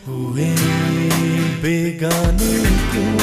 हुए बेगाने क्यों।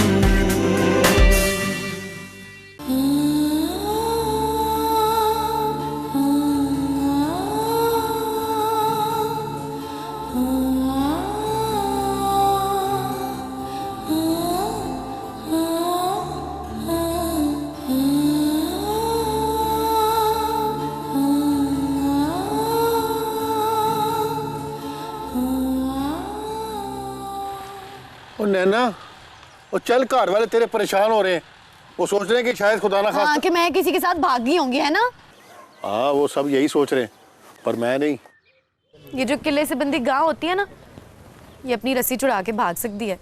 नैना, वो चल, घर वाले तेरे परेशान हो रहे हैं। वो सोच रहे हैं कि शायद खुदा ना खास्ता कि मैं किसी के साथ भाग गई होंगी, है ना? हाँ, वो सब यही सोच रहे हैं, पर मैं नहीं। ये जो किले से बंदी गांव होती है ना, ये अपनी रस्सी चुरा के भाग सकती है,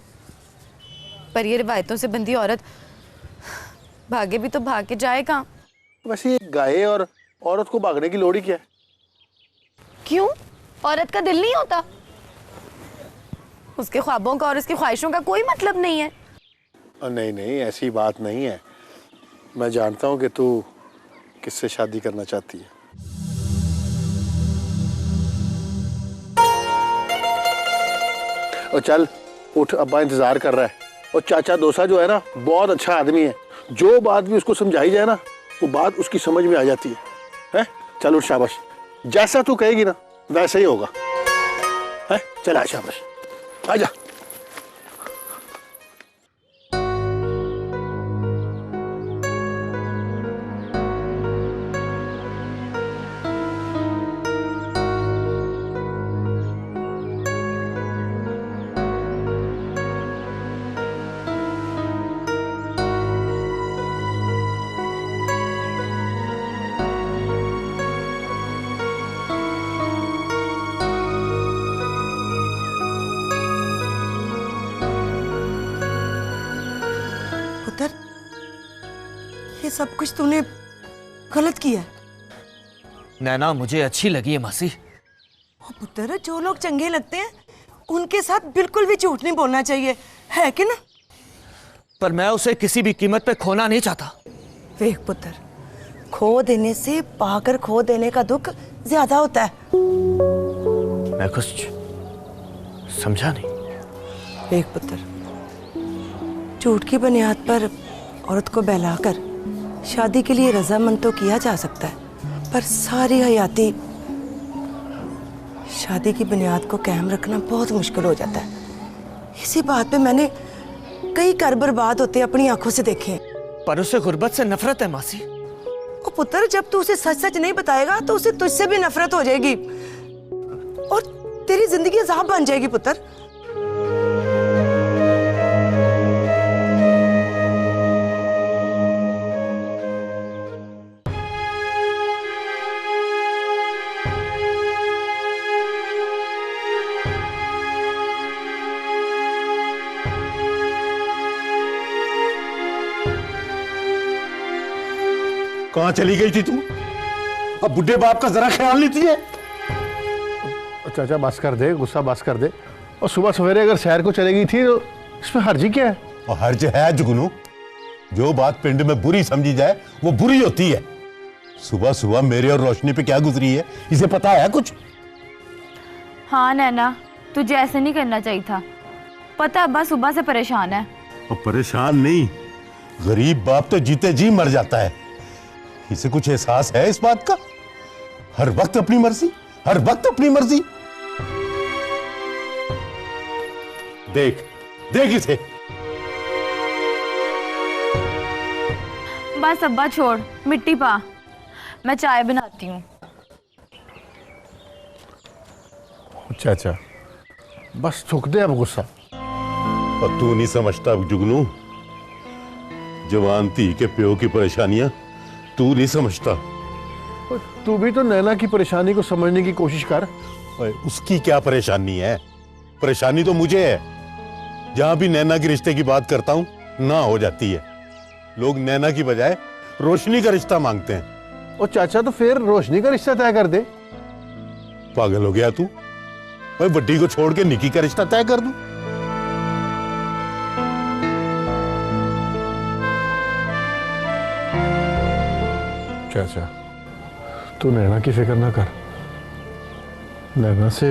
पर ये रिवायतों से बंदी औरत भागे भी तो भाग के जाए कहाँ? वैसे ये गाय और औरत को भागने की लोड़ ही क्या है? क्यों? औरत का दिल नहीं होता? उसके ख्वाबों का और उसकी ख्वाहिशों का कोई मतलब नहीं है। नहीं नहीं, ऐसी बात नहीं है। मैं जानता हूँ कि तू किससे शादी करना चाहती है। और चल उठ, अब्बा इंतजार कर रहा है। और चाचा दोसा जो है ना, बहुत अच्छा आदमी है। जो बात भी उसको समझाई जाए ना, वो बात उसकी समझ में आ जाती है। हैं? चल उठ, शाबाश। जैसा तू कहेगी ना वैसा ही होगा। है? चल आ, शाबाश, आजा। ये सब कुछ तूने गलत किया। नैना, मुझे अच्छी लगी है मासी। पुत्र, जो लोग चंगे लगते हैं उनके साथ बिल्कुल भी झूठ नहीं बोलना चाहिए, है कि ना? पर मैं उसे किसी भी कीमत पे खोना नहीं चाहता। देख पुत्र, खो देने से पाकर खो देने का दुख ज्यादा होता है। मैं कुछ समझा नहीं। देख पुत्र, झूठ की बुनियाद पर औरत को बहलाकर शादी के लिए रजामंद तो किया जा सकता है, पर सारी हयाती शादी की बुनियाद को कायम रखना बहुत मुश्किल हो जाता है। इसी बात पे मैंने कई घर बर्बाद होते अपनी आंखों से देखे। पर उसे गुर्बत से नफरत है मासी। ओ पुत्र, जब तू उसे सच सच नहीं बताएगा तो उसे तुझसे भी नफरत हो जाएगी और तेरी जिंदगी अज़ाब बन जाएगी पुत्र। कहां चली गई थी तू? अब बुढ़े बाप का जरा ख्याल नहीं है? चाचा बस कर दे, गुस्सा बस कर दे। और सुबह सवेरे अगर शहर को चलेगी थी तो इसमें हर्जी क्या है? और हर्ज है जुगनू, जो बात पिंड में बुरी समझी जाए वो बुरी होती है। सुबह सुबह मेरे और रोशनी पे क्या गुजरी है, इसे पता है कुछ? हाँ नैना, तुझे ऐसे नहीं करना चाहिए था। पता अब्बा सुबह से परेशान है। और परेशान नहीं, गरीब बाप तो जीते जी मर जाता है। इसे कुछ एहसास है इस बात का? हर वक्त अपनी मर्जी, हर वक्त अपनी मर्जी। देख देख इसे। बस अब्बा छोड़, मिट्टी पा, मैं चाय बनाती हूँ। चाचा बस थूक दे अब गुस्सा। और तू नहीं समझता जुगनू, जवान धी के प्यो की परेशानियां तू नहीं समझता। तू भी तो नैना की परेशानी को समझने की कोशिश कर। उसकी क्या परेशानी है? परेशानी तो मुझे है। जहां भी नैना के रिश्ते की बात करता हूं ना हो जाती है। लोग नैना की बजाय रोशनी का रिश्ता मांगते हैं। और चाचा तो फिर रोशनी का रिश्ता तय कर दे। पागल हो गया तू? भाई बड्डी को छोड़ के निकी का रिश्ता तय कर दूं? चाचा तू नैना की फिक्र ना कर। नैना से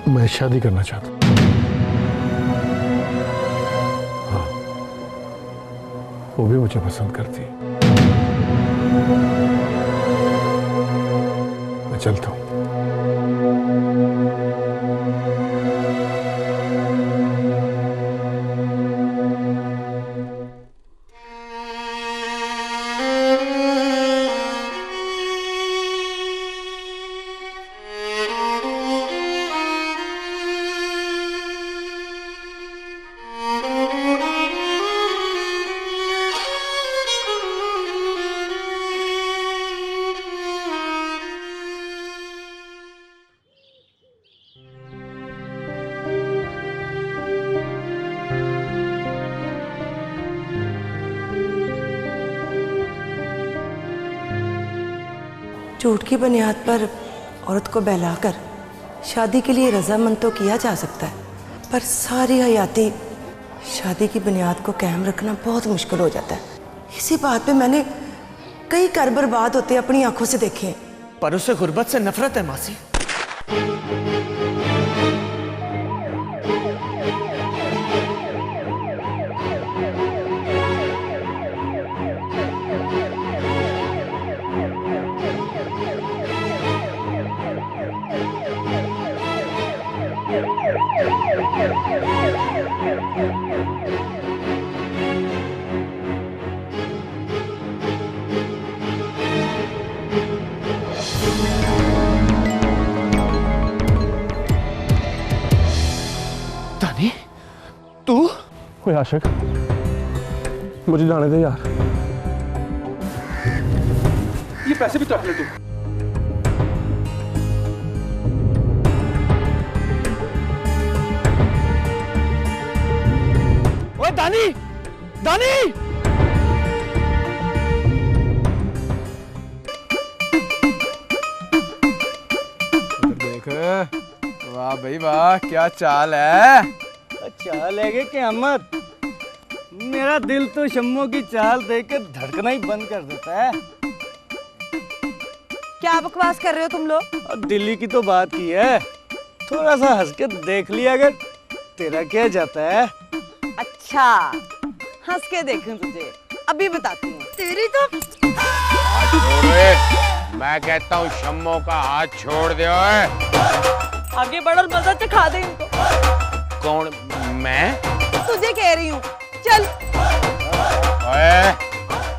मैं शादी करना चाहता हूँ। हाँ, वो भी मुझे पसंद करती है। मैं चलता हूँ। झूठ की बुनियाद पर औरत को बहलाकर शादी के लिए रजामंद तो किया जा सकता है, पर सारी हयाती शादी की बुनियाद को कायम रखना बहुत मुश्किल हो जाता है। इसी बात पे मैंने कई घर बर्बाद होते अपनी आंखों से देखे हैं। पर उसे गुर्बत से नफरत है मासी। दानी, तू? ओए आशिक, मुझे जाने दे यार। ये पैसे भी तो रख ले तू। ओए दानी, दानी! देख, वाह भाई वाह, क्या चाल है। चाल है कि क़यामत। मेरा दिल तो शम्मो की चाल देखकर धड़कना ही बंद कर देता है। क्या बकवास कर रहे हो तुम लोग? और दिल्ली की तो बात की है, थोड़ा सा हंस के देख लिया अगर, तेरा क्या जाता है। अच्छा, हंस के देखूं तुझे, अभी बताती हूँ। तेरी तो हाथ छोड़, मैं कहता हूँ शम्मो का हाथ छोड़ दे। आगे बढ़ और मजा चखा दे इनको। कौन? मैं? तुझे कह रही हूँ, चल। ओए,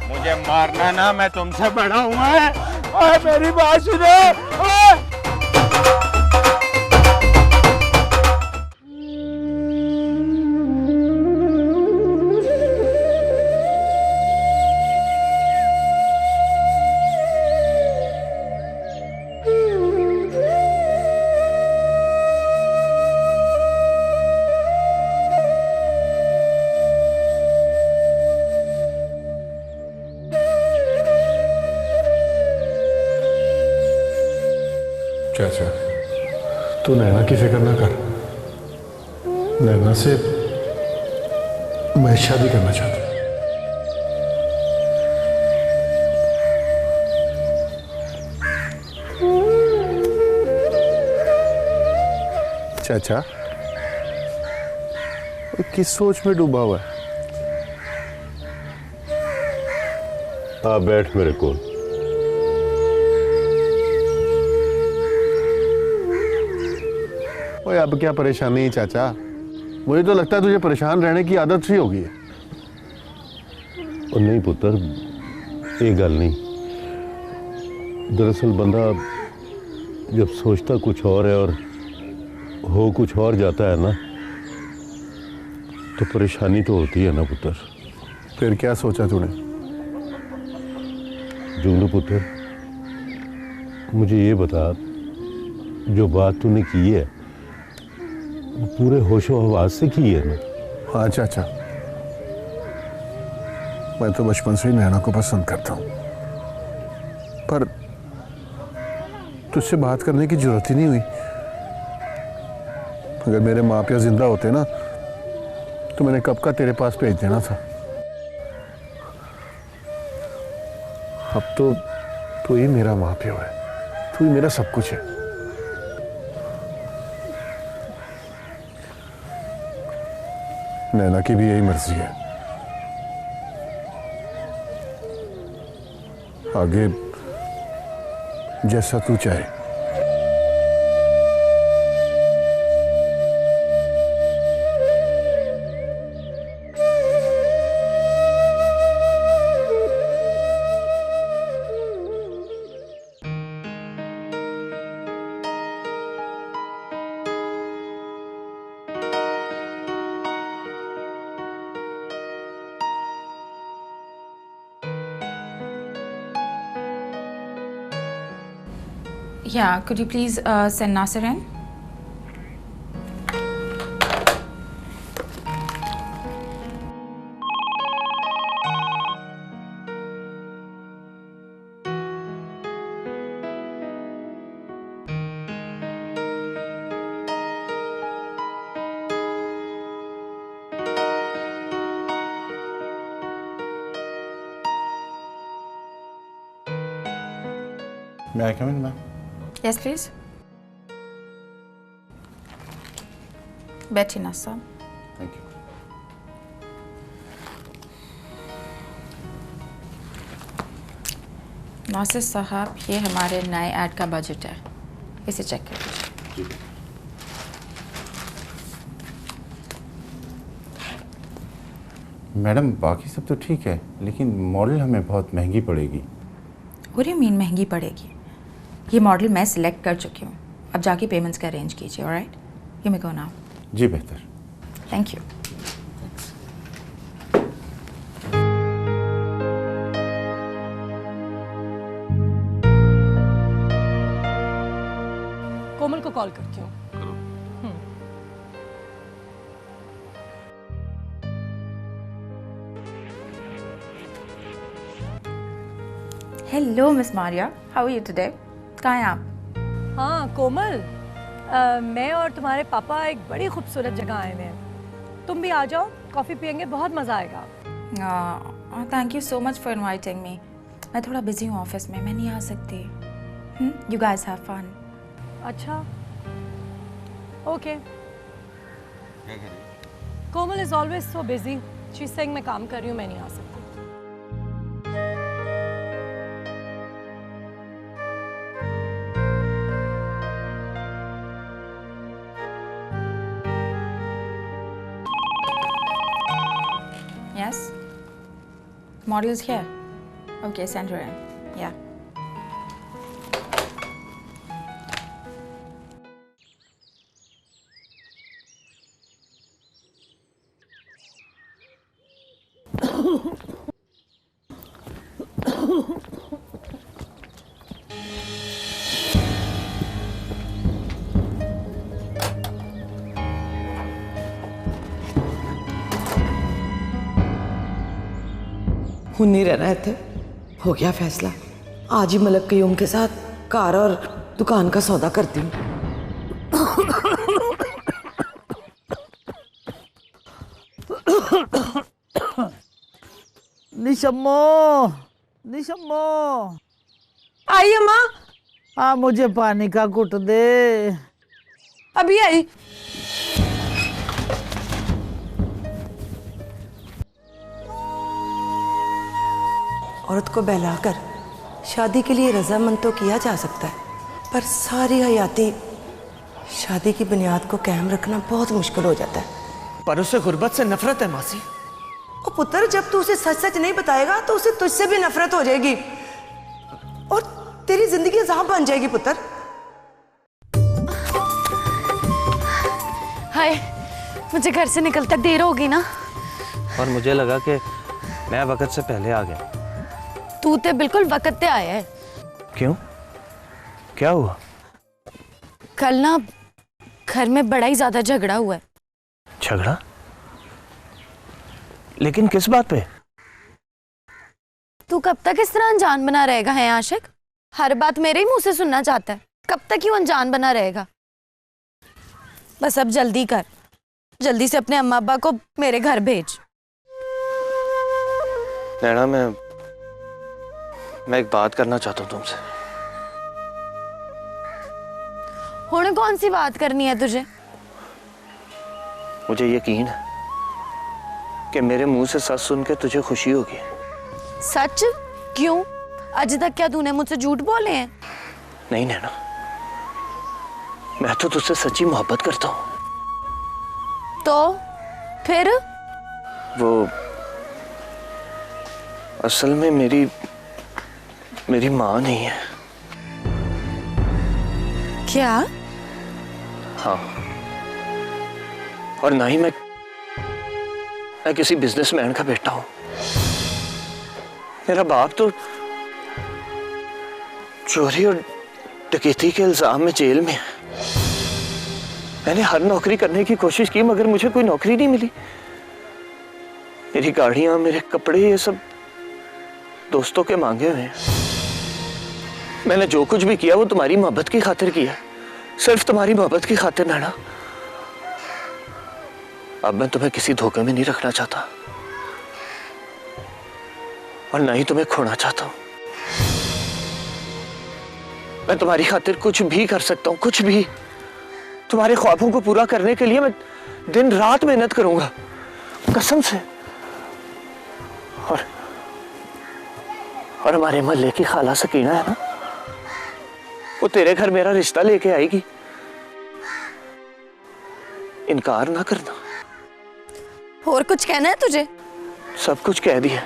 मुझे मारना ना, मैं तुमसे बड़ा हूँ। ओए, मेरी बात सुनो। ओए! चाचा, तू नैना की फिक्र ना कर। नैना से मैं शादी करना चाहता हूँ। चाचा, किस सोच में डूबा हुआ है? आ बैठ मेरे को। ओए, अब क्या परेशानी है चाचा? मुझे तो लगता है तुझे परेशान रहने की आदत सी हो गई है। और नहीं पुत्र, ये गल नहीं। दरअसल बंदा जब सोचता कुछ और है और हो कुछ और जाता है ना, तो परेशानी तो होती है ना पुत्र। फिर क्या सोचा तूने? जुगनू पुत्र, मुझे ये बता, जो बात तूने की है वो पूरे होशो हवास से की है ना? हाँ चाचा, मैं तो बचपन से ही नैना को पसंद करता हूँ, पर तुझसे बात करने की जरूरत ही नहीं हुई। अगर मेरे माँ प्यार जिंदा होते ना, तो मैंने कब का तेरे पास भेज देना था। अब तो तू ही मेरा माँ प्यो है, तू ही मेरा सब कुछ है। नैना की भी यही मर्जी है। आगे जैसा तू चाहे। Yeah, could you please send Nasser in? May I come in, ma'am? Yes, please. Betty Nasser. Thank you. Nasir साहब, ये हमारे नए ऐड का बजट है, इसे चेक कर लीजिए। मैडम बाकी सब तो ठीक है, लेकिन मॉडल हमें बहुत महंगी पड़ेगी। What do you mean महंगी पड़ेगी? ये मॉडल मैं सिलेक्ट कर चुकी हूँ, अब जाके पेमेंट्स का अरेंज कीजिए। Alright, you may go now. जी बेहतर। Thank you. कोमल को कॉल करती हूँ। Hello miss Maria, how are you today? कहाँ हैं आप? हाँ कोमल, मैं और तुम्हारे पापा एक बड़ी खूबसूरत जगह आए हुए हैं, तुम भी आ जाओ, कॉफ़ी पियेंगे, बहुत मज़ा आएगा। Thank you so much for inviting me. मैं थोड़ा बिजी हूँ ऑफिस में, मैं नहीं आ सकती। You guys have fun. अच्छा, okay. Komal is always so busy, she is saying मैं काम कर रही हूँ, मैं नहीं आ सकती। Yes? Model is here. Okay, send her in. Yeah. हूँ नहीं रहना थे, हो गया फैसला। आज ही मलक कयूम के साथ कार और दुकान का सौदा करती हूँ। निशम्मो, निशम्मो। आई अम्मा। हाँ, मुझे पानी का घुट दे। अभी आई। औरत को बहलाकर शादी के लिए रजामंद तो किया जा सकता है, पर सारी हयाती शादी की बुनियाद को कायम रखना बहुत मुश्किल हो जाता है। पर उसे गुर्बत से नफरत है मासी। और पुत्र, जब तू उसे सच सच नहीं बताएगा तो उसे तुझसे भी नफरत हो जाएगी और तेरी जिंदगी अज़ाब बन जाएगी पुत्र। हाय, मुझे घर से निकलते देर होगी ना। और मुझे लगा कि मैं वक्त से पहले आ गया। तू तो बिल्कुल वक्त पे आया है। क्यों, क्या हुआ? कल ना घर में बड़ा ही ज्यादा झगड़ा हुआ है। झगड़ा? लेकिन किस बात पे? तू कब तक इस तरह अनजान बना रहेगा है आशिक? हर बात मेरे ही मुंह से सुनना चाहता है। कब तक यूं अनजान बना रहेगा? बस अब जल्दी कर, जल्दी से अपने अम्मा अब्बा को मेरे घर भेज। नैना, मैं एक बात करना चाहता हूँ तुमसे। हुण कौन सी बात करनी है तुझे? मुझे यकीन है कि मेरे मुंह से सच सुन के तुझे खुशी होगी। सच? क्यों? आज तक क्या तूने मुझसे झूठ बोले हैं? नहीं नैना, मैं तो तुझसे सच्ची मोहब्बत करता हूँ। तो फिर? वो असल में मेरी माँ नहीं है। क्या? हाँ, और ना ही मैं किसी बिजनेसमैन का बेटा हूं। मेरा बाप तो चोरी और डकैती के इल्जाम में जेल में है। मैंने हर नौकरी करने की कोशिश की मगर मुझे कोई नौकरी नहीं मिली। मेरी गाड़ियां, मेरे कपड़े, ये सब दोस्तों के मांगे हुए हैं। मैंने जो कुछ भी किया वो तुम्हारी मोहब्बत की खातिर किया, सिर्फ तुम्हारी मोहब्बत की खातिर नैना। अब मैं तुम्हें किसी धोखे में नहीं रखना चाहता और ना ही तुम्हें खोना चाहता हूं। मैं तुम्हारी खातिर कुछ भी कर सकता हूं, कुछ भी। तुम्हारे ख्वाबों को पूरा करने के लिए मैं दिन रात मेहनत करूंगा, कसम से। और हमारे मोहल्ले की खाला सकीना है ना, वो तेरे घर मेरा रिश्ता लेके आएगी। इनकार ना करना। और कुछ कहना है तुझे? सब कुछ कह दिया,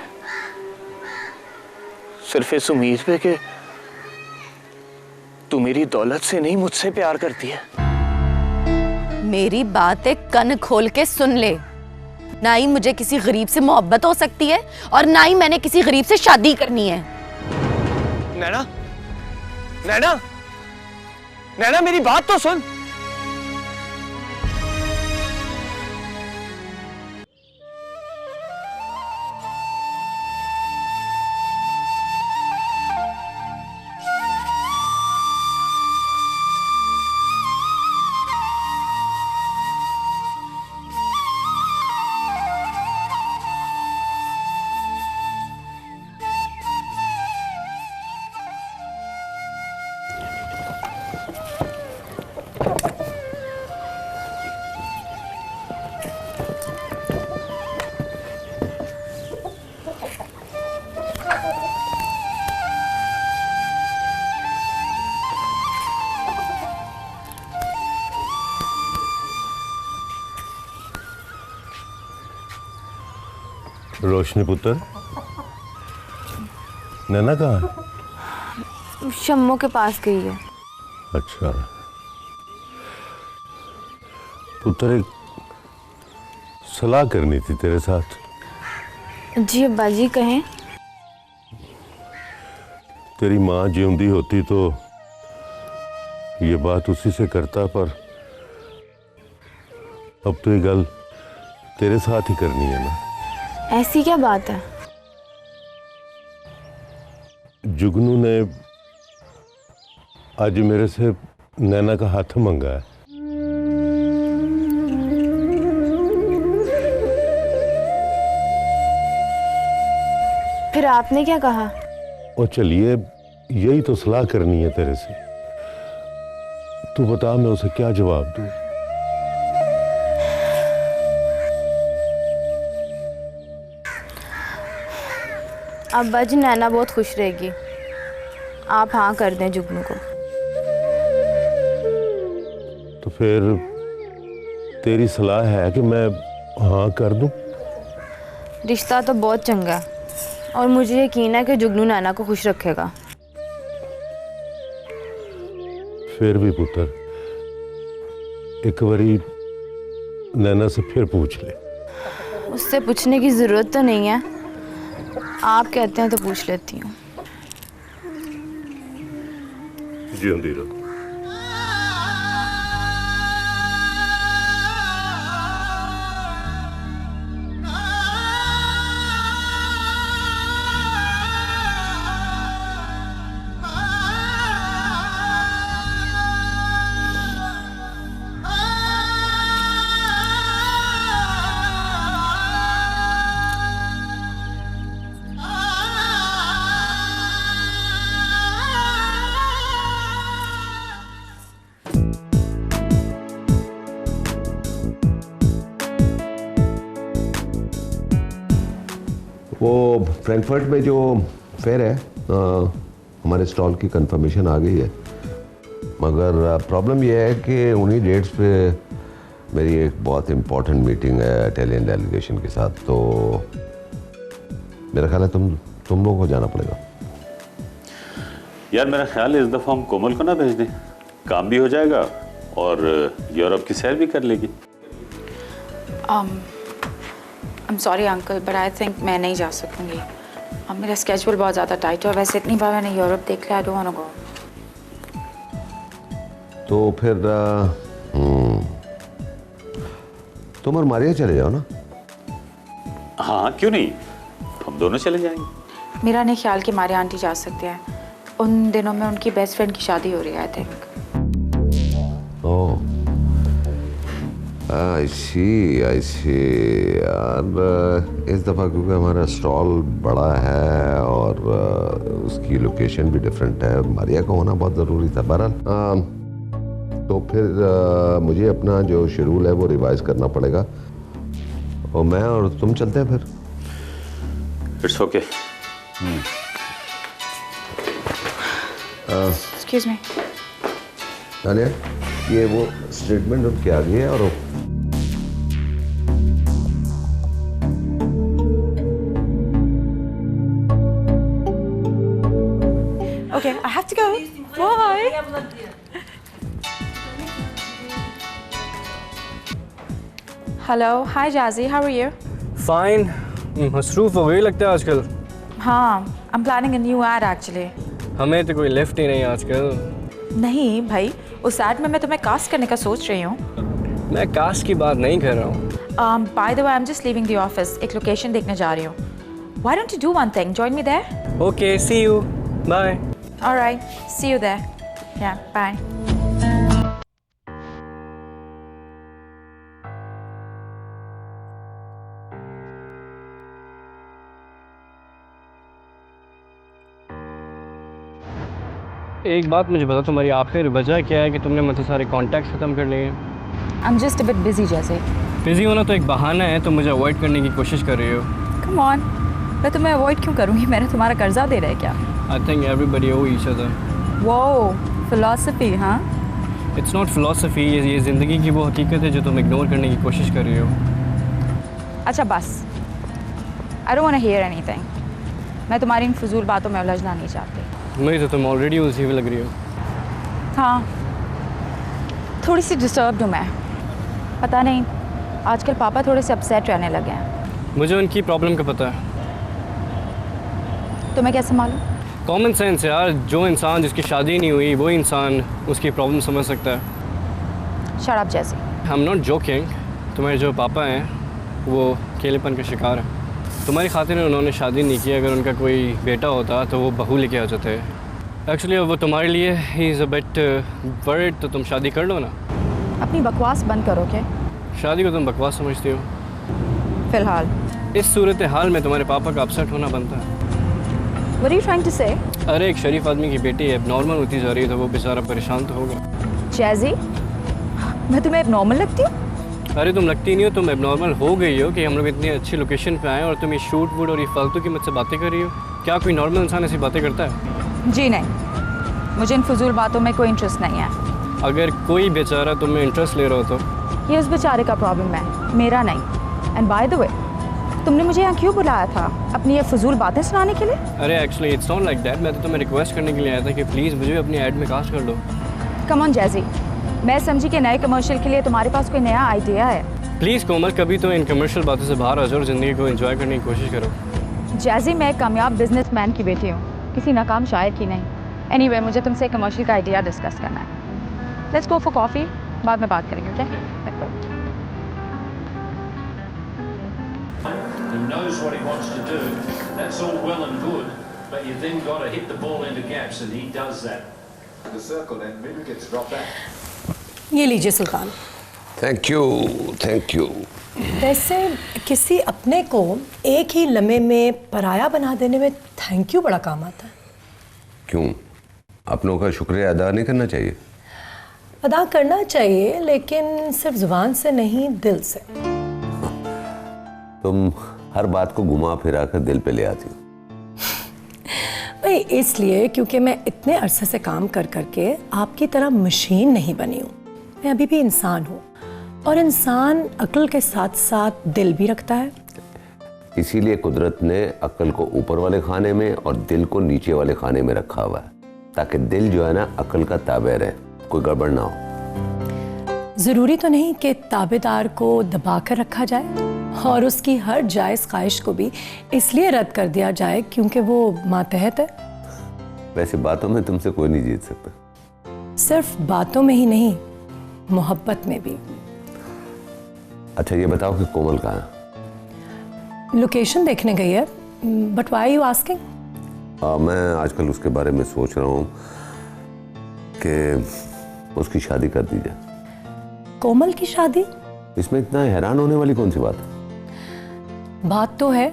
सिर्फ इस उम्मीद पे कि तू मेरी दौलत से नहीं मुझसे प्यार करती है। मेरी बात एक कान खोल के सुन ले। ना ही मुझे किसी गरीब से मोहब्बत हो सकती है और ना ही मैंने किसी गरीब से शादी करनी है। नैना, नैना, नैना मेरी बात तो सुन। रोशनी पुत्र, नैना कहाँ है? शम्मो के पास गई है। अच्छा पुत्र, एक सलाह करनी थी तेरे साथ। जी अब्बा जी कहें। तेरी माँ जिंदी होती तो ये बात उसी से करता, पर अब तो ये गल तेरे साथ ही करनी है ना। ऐसी क्या बात है? जुगनू ने आज मेरे से नैना का हाथ मांगा है। फिर आपने क्या कहा? और चलिए, यही तो सलाह करनी है तेरे से। तू बता मैं उसे क्या जवाब दूं? अब्बा जी नैना बहुत खुश रहेगी, आप हाँ कर दें जुगनू को। तो फिर तेरी सलाह है कि मैं हाँ कर दूं? रिश्ता तो बहुत चंगा है और मुझे यकीन है कि जुगनू नैना को खुश रखेगा। फिर भी पुत्र, एक बारी नैना से फिर पूछ ले। उससे पूछने की जरूरत तो नहीं है, आप कहते हैं तो पूछ लेती हूँ। जिंदी रहो। वो फ्रैंकफर्ट में जो फेयर है हमारे स्टॉल की कंफर्मेशन आ गई है, मगर प्रॉब्लम यह है कि उन्हीं डेट्स पे मेरी एक बहुत इम्पोर्टेंट मीटिंग है इटालियन डेलीगेशन के साथ, तो मेरा ख्याल है तुम लोगों को जाना पड़ेगा। यार मेरा ख्याल है इस दफ़ा हम कोमल को ना भेज दें, काम भी हो जाएगा और यूरोप की सैर भी कर लेगी। I'm sorry uncle, but I think मैं नहीं जा सकूँगी। अब मेरा स्केड्यूल बहुत ज़्यादा टाइट है, वैसे इतनी बार मैंने यूरोप देख लिया, I don't want to go। तो फिर तुम और मारिया चले जाओ ना। हाँ क्यों नहीं, हम दोनों चले जाएंगे। मेरा नहीं ख्याल कि हमारे आंटी जा सकते हैं, उन दिनों में उनकी बेस्ट फ्रेंड की शादी हो रही है आई थिंक। ओह आई सी यार, इस दफ़ा क्योंकि हमारा स्टॉल बड़ा है और उसकी लोकेशन भी डिफरेंट है, मारिया का होना बहुत ज़रूरी था। बहरहाल तो फिर मुझे अपना जो शेड्यूल है वो रिवाइज करना पड़ेगा और मैं और तुम चलते हैं फिर। It's okay. एक्सक्यूज मी नानिया, ये वो स्टेटमेंट उनके आगे है और Okay, I have to go. Bye. Hello, hi Jazzy, how are you? Fine. मसरूफ हो गई लगता है आजकल। हाँ, I'm planning a new ad actually. हमें तो कोई लिफ्ट ही नहीं आजकल। नहीं भाई, उस एड में मैं तुम्हें कास्ट करने का सोच रही हूँ। मैं कास्ट की बात नहीं कर रहा हूँ। By the way, I'm just leaving the office. एक लोकेशन देखने जा रही हूँ। Why don't you do one thing? Join me there? Okay, see you. Bye. All right, see you there. Yeah, bye. एक बात मुझे बता, तुम्हारी आखिर वजह क्या है कि तुमने मुझसे सारे कॉन्टैक्ट्स ख़त्म कर लिए? I'm just a bit busy, जैसे। बिजी होना तो एक बहाना है, तुम मुझे अवॉइड करने की कोशिश कर रही हो। Come on, मैं तुम्हें अवॉइड क्यों करूँगी? मैंने तुम्हारा कर्जा दे रहा है क्या? I think everybody owe each other. Wow, philosophy, हाँ? It's not philosophy, ये ज़िंदगी की वो हकीकत है जो तुम इग्नोर करने की कोशिश कर रही हो। अच्छा बस, I don't want to hear anything. मैं तुम्हारी इन फजूल बातों में उलझना नहीं चाहती। मुझे तो तुम ऑलरेडी उलझी हुई लग रही हो। हाँ, थोड़ी सी डिस्टर्ब्ड हूँ मैं। पता नहीं, आजकल पापा थोड़े से अपसेट रहने लगे हैं। मुझे उनकी प्रॉब्लम का पता है। तुम्हें कैसे मालूम? कॉमन सेंस यार, जो इंसान जिसकी शादी नहीं हुई वो इंसान उसकी प्रॉब्लम समझ सकता है। शट अप जैसे। I am not joking. तुम्हारे जो पापा हैं वो अकेलेपन का शिकार है। तुम्हारी खातिर उन्होंने शादी नहीं की, अगर उनका कोई बेटा होता तो वो बहू लेके आ जाते। एक्चुअली वो तुम्हारे लिए ही इज़ अ बिट वर्ried, तो तुम शादी कर लो ना। अपनी बकवास बंद करो क्या? शादी को तुम बकवास समझती हो? फिलहाल इस सूरत हाल में तुम्हारे पापा का अपसेट होना बनता है। What are you trying to say? अरे एक शरीफ आदमी की बेटी एबनॉर्मल होती जा रही है तो वो बेचारा परेशान तो होगा। जैजी, मैं तुम्हें एबनॉर्मल लगती हूँ? अरे तुम लगती नहीं हो, तुम एबनॉर्मल हो गई हो कि हम लोग इतनी अच्छी लोकेशन पे आए और तुम ये शूट वूट और ये फालतू की मुझसे बातें कर रही हो। क्या कोई नॉर्मल इंसान ऐसी बातें करता है? जी नहीं, मुझे इन फजूल बातों में कोई इंटरेस्ट नहीं है। अगर कोई बेचारा तुम्हें इंटरेस्ट ले रहा हो तो? ये उस बेचारे का प्रॉब्लम है, मेरा नहीं। एंड बाय द वे, तुमने मुझे यहाँ क्यों बुलाया था? अपनी ये फजूल बातें सुनाने के लिए? अरे actually it's not like that. मैं तो तुम्हें रिक्वेस्ट करने के लिए आया था कि प्लीज़ मुझे अपनी ऐड में कास्ट कर दो। कम ऑन जैजी, मैं समझी कि नए कमर्शियल के लिए तुम्हारे पास कोई नया आइडिया है। प्लीज़ कोमल, कभी तो इन कमर्शियल बातों से बाहर आ जाओ और ज़िंदगी को एंजॉय करने की कोशिश करो। जैजी, मैं एक कामयाब बिजनेसमैन की बेटी हूँ, किसी नाकाम शायर की नहीं। एनीवे, मुझे तुमसे कमर्शियल का आइडिया डिस्कस करना है। लेट्स गो फॉर कॉफ़ी, बाद में बात करेंगे। Okay? He knows what he wants to do. That's all well and good, but you then got to hit the ball into gaps, and he does that. The circle and Middle gets dropped back. ये लीजिए Sultan. Thank you, thank you. वैसे किसी अपने को एक ही लम्हे में पराया बना देने में थैंक यू बड़ा काम आता है। क्यों? अपनों का शुक्रिया अदा नहीं करना चाहिए? अदा करना चाहिए, लेकिन सिर्फ जुबान से नहीं, दिल से। तुम हर बात को घुमा फिरा कर दिल पे ले आती हो? भाई इसलिए क्योंकि मैं इतने अरसे से काम कर करके आपकी तरह मशीन नहीं बनी हूँ। मैं अभी भी इंसान हूँ और इंसान अक्ल के साथ साथ दिल भी रखता है। इसीलिए कुदरत ने अक्ल को ऊपर वाले खाने में और दिल को नीचे वाले खाने में रखा हुआ है, ताकि दिल जो है ना अक्ल का ताबे रहे, कोई गड़बड़ ना हो। ज़रूरी तो नहीं कि ताबेदार को दबा कर रखा जाए और उसकी हर जायज़ ख्वाहिश को भी इसलिए रद्द कर दिया जाए क्योंकि वो मातहत है। वैसे बातों में तुमसे कोई नहीं जीत सकता। सिर्फ बातों में ही नहीं, मोहब्बत में भी। अच्छा ये बताओ कि कोमल कहाँ है? लोकेशन देखने गई है। But why are you asking? मैं आजकल उसके बारे में सोच रहा हूँ कि उसकी शादी कर दी जाए। कोमल की शादी? इसमें इतना हैरान होने वाली कौन सी बात है? बात तो है,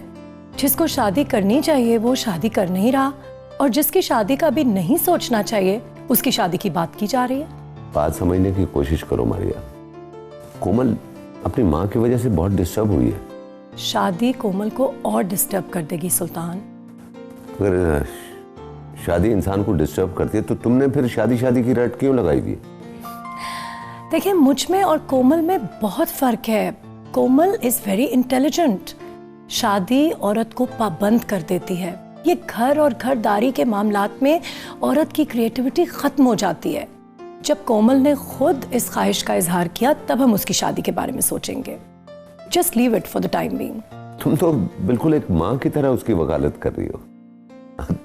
जिसको शादी करनी चाहिए वो शादी कर नहीं रहा और जिसकी शादी का भी नहीं सोचना चाहिए उसकी शादी की बात की जा रही है। बात समझने की कोशिश करो मारिया। कोमल अपनी माँ की वजह से बहुत डिस्टर्ब हुई है। शादी कोमल को और डिस्टर्ब कर देगी सुल्तान। अगर शादी इंसान को डिस्टर्ब करती है तो तुमने फिर शादी की रट क्यों लगाई हुई? देखिए मुझ में और कोमल में बहुत फर्क है। कोमल इज वेरी इंटेलिजेंट। शादी औरत को पाबंद कर देती है। ये घर और घरदारी के मामलात में औरत की क्रिएटिविटी खत्म हो जाती है। जब कोमल ने खुद इस ख्वाहिश का इजहार किया तब हम उसकी शादी के बारे में सोचेंगे। Just leave it for the time being. तुम तो बिल्कुल एक माँ की तरह उसकी वकालत कर रही हो।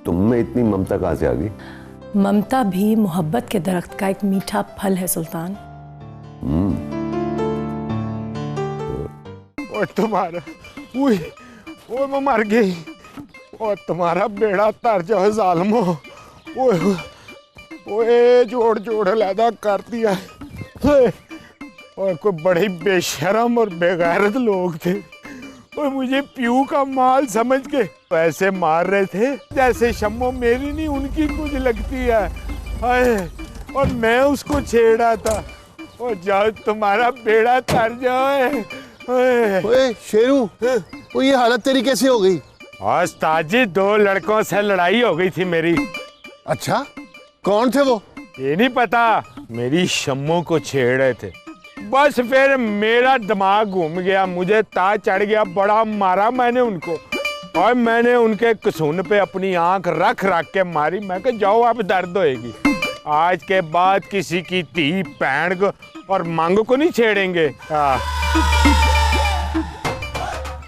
तुम में इतनी ममता कहाँ से आ गई? ममता भी मोहब्बत के दरख्त का एक मीठा फल है सुल्तान। और तुम्हारा वो मैं मर गई और तुम्हारा बेड़ा तर जाओ जालमो। ओए जोड़ जोड़ लैदा कर दिया। और कोई बड़े बेशरम और बेगैरत लोग थे और मुझे प्यू का माल समझ के पैसे मार रहे थे जैसे शम्मो मेरी नहीं उनकी कुछ लगती है। और मैं उसको छेड़ा था और जाओ तुम्हारा बेड़ा तर जाए। ओए शेरू, वो ये हालत तेरी कैसे हो गई? उस्ताद जी 2 लड़कों से लड़ाई हो गई थी मेरी। अच्छा कौन थे वो? ये नहीं पता, मेरी शम्मो को छेड़ रहे थे। बस फिर मेरा दिमाग घूम गया, मुझे ता चढ़ गया, बड़ा मारा मैंने उनको और मैंने उनके कसून पे अपनी आंख रख रख के मारी। मैं कहा जाओ अब दर्द होएगी। आज के बाद किसी की धी पैण को और मांग को नहीं छेड़ेंगे।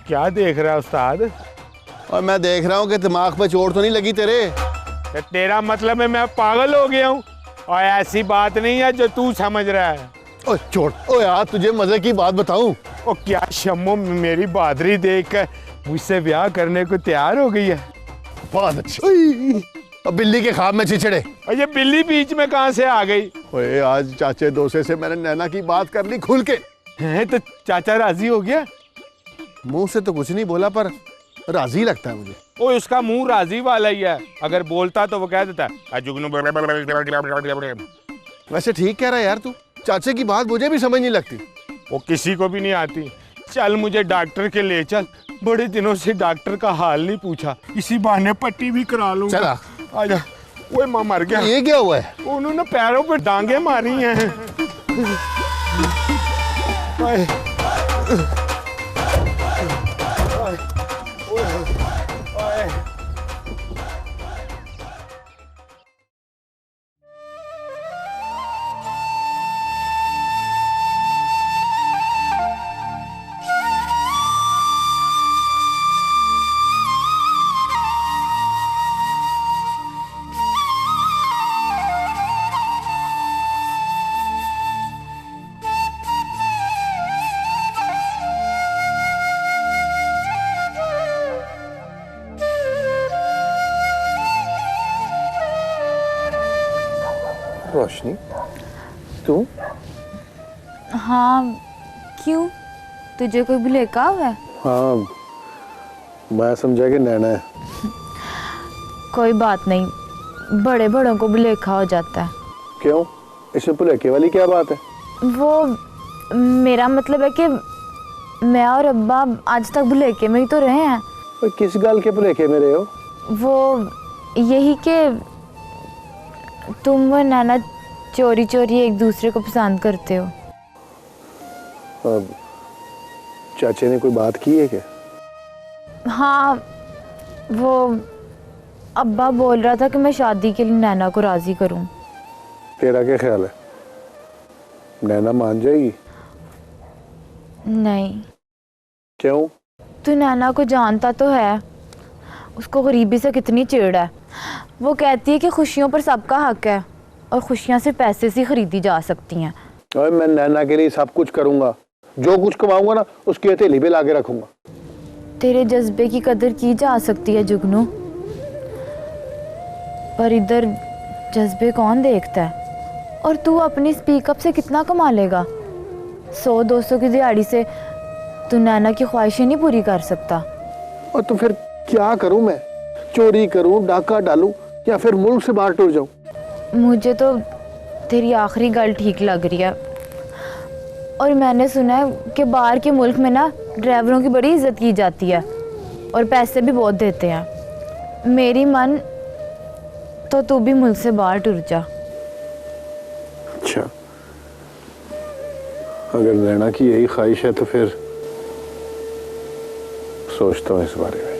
क्या देख रहा है उस्ताद? और मैं देख रहा हूँ कि दिमाग पे चोट तो नहीं लगी तेरे? तेरा मतलब है मैं पागल हो गया हूँ? और ऐसी बात नहीं है जो तू समझ रहा है। ओ चोट, ओ यार तुझे मजे की बात बताऊं? ओ क्या शम्मो मेरी बहादुरी देखकर मुझसे ब्याह करने को तैयार हो गई है। बहुत अच्छी। अब बिल्ली के ख्वाब में चिचड़े। और ये बिल्ली बीच में कहाँ से आ गई? ओए आज चाचे दोसे से मैंने नैना की बात कर ली खुल के। हैं तो चाचा राजी हो गया? मुंह से तो कुछ नहीं बोला पर राजी लगता है मुझे। ओ उसका मुंह राजी वाला ही है, अगर बोलता तो वो कह देता वैसे ठीक कह रहा है यार तू। चाचे की बात मुझे भी समझ नहीं लगती। वो किसी को भी नहीं आती। चल मुझे डॉक्टर के ले चल, बड़े दिनों से डॉक्टर का हाल नहीं पूछा, इसी बहाने पट्टी भी करा लूंगा। चला आजा। वो माँ मर गया। ये क्या हुआ है? उन्होंने पैरों पे डांगे मारी हैं। रोशनी तू? हाँ क्यों, तुझे कोई भुलेखा हुआ है? हाँ मैं समझा कि नैना है। कोई बात नहीं, बड़े बड़ों को भुलेखा हो जाता है। क्यों, इसमें भुलेखे वाली क्या बात है? वो मेरा मतलब है कि मैं और अब्बा आज तक भुलेखे में ही तो रहे हैं। तो किस गल के भुलेखे में रहे हो? वो यही कि तुम और नैना चोरी चोरी एक दूसरे को पसंद करते हो। अब चाचे ने कोई बात की है क्या? हाँ, वो अब्बा बोल रहा था कि मैं शादी के लिए नैना को राजी करूं। तेरा क्या ख्याल है, नैना मान जाएगी? नहीं। क्यों? तू नैना को जानता तो है, उसको गरीबी से कितनी चिढ़ है। वो कहती है कि खुशियों पर सबका हक है और खुशियां सिर्फ पैसे से खरीदी जा सकती हैं। और मैं नैना के लिए सब कुछ करूंगा, जो कुछ कमाऊंगा ना उसकी हथेली पे लाके रखूंगा। तेरे जज्बे की कदर की जा सकती है जुगनू, पर इधर जज्बे कौन देखता है? और तू अपनी स्पीकअप से कितना कमा लेगा? 100-200 की दिहाड़ी से तू नैना की ख्वाहिशें नहीं पूरी कर सकता। और तो फिर क्या करूं मैं? चोरी करूं, डाका डालूं या फिर मुल्क से बाहर टूट जाऊं? मुझे तो तेरी आखिरी गल ठीक लग रही है। और मैंने सुना है कि बाहर के मुल्क में ना ड्राइवरों की बड़ी इज्जत की जाती है और पैसे भी बहुत देते हैं। मेरी मन तो तू भी मुल्क से बाहर टूट जा। अच्छा, अगर नैना की यही ख्वाहिश है तो फिर सोचता हूँ इस बारे में।